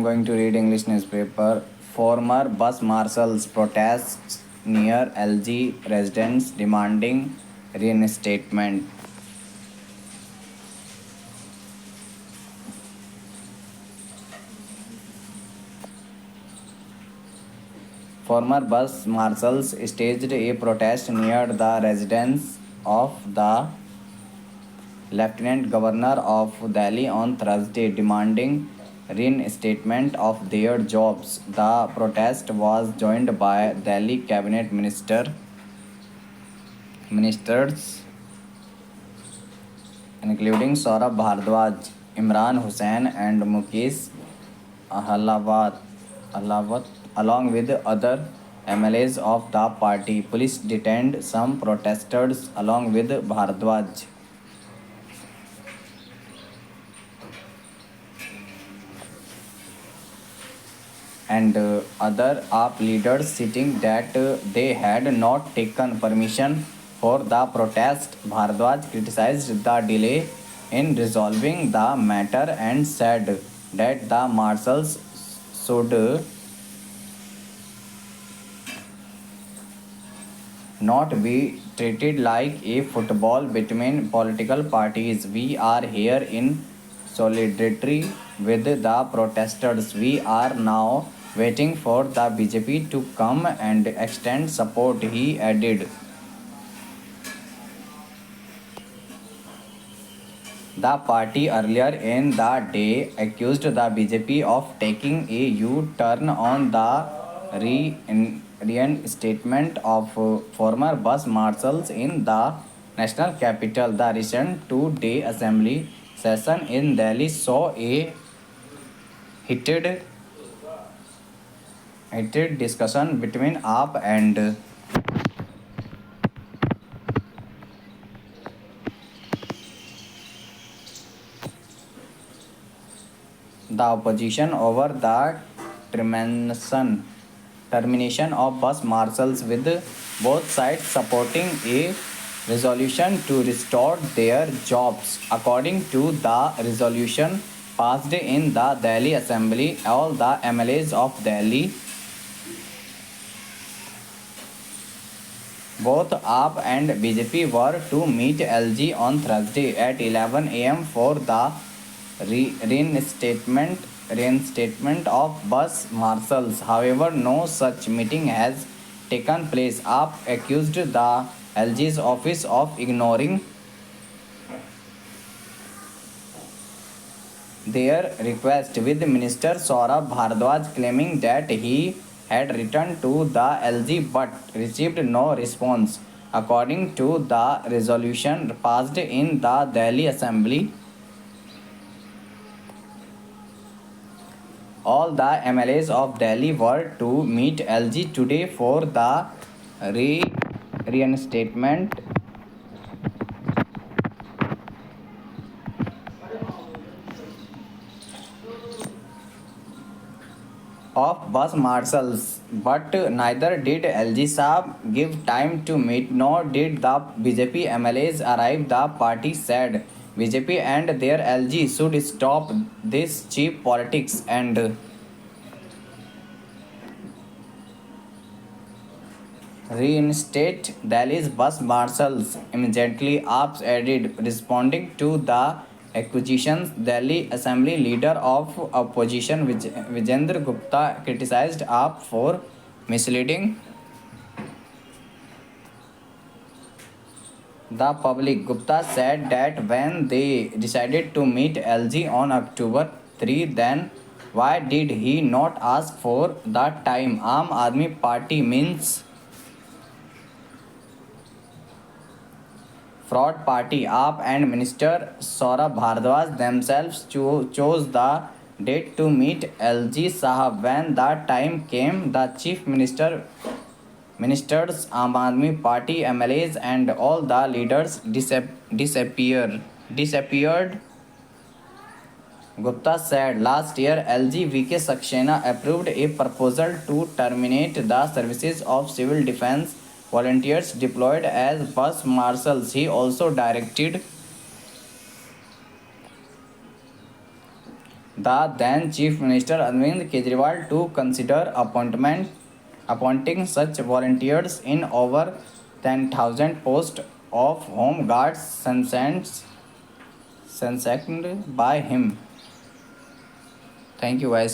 Going to read English newspaper. Former bus marshals protests near LG residents demanding reinstatement. Former bus marshals staged a protest near the residence of the Lieutenant Governor of Delhi on Thursday, demanding reinstatement of their jobs. The protest was joined by Delhi cabinet ministers including Saurabh Bhardwaj, Imran Hussain, and Mukesh Ahlawat, along with other MLAs of the party. Police detained some protesters along with Bhardwaj. And other AAP leaders, citing that they had not taken permission for the protest. Bhardwaj criticized the delay in resolving the matter and said that the marshals should not be treated like a football between political parties. We are here in solidarity with the protesters. We are now waiting for the BJP to come and extend support, he added. The party earlier in the day accused the BJP of taking a U-turn on the reinstatement of former bus marshals in the national capital. The recent two-day assembly session in Delhi saw a heated discussion between AAP and the opposition over the termination of bus marshals, with both sides supporting a resolution to restore their jobs. According to the resolution passed in the Delhi Assembly, all the MLAs of Delhi, both AAP and BJP, were to meet LG on Thursday at 11 am for the reinstatement of bus marshals. However, no such meeting has taken place. AAP accused the LG's office of ignoring their request, with Minister Saurabh Bhardwaj claiming that he had written to the LG but received no response. According to the resolution passed in the Delhi Assembly, all the MLAs of Delhi were to meet LG today for the reinstatement of bus marshals, but neither did LG Saab give time to meet, nor did the BJP MLAs arrive. The party said BJP and their LG should stop this cheap politics and reinstate Delhi's bus marshals immediately. AAP added, responding to the accusations. Delhi Assembly Leader of Opposition Vijendra Gupta criticized AAP for misleading the public. Gupta said that when they decided to meet LG on October 3, then why did he not ask for the time? Aam Aadmi Party means fraud party. AAP and Minister Saurabh Bhardwaj themselves chose the date to meet LG Sahab. When the time came, the Chief Minister, ministers, Aam Aadmi Party MLAs, and all the leaders disappeared. Gupta said last year LG VK Saxena approved a proposal to terminate the services of civil defense volunteers deployed as bus marshals. He also directed the then Chief Minister Arvind Kejriwal to consider appointing such volunteers in over 10,000 posts of home guards sanctioned by him. Thank you guys.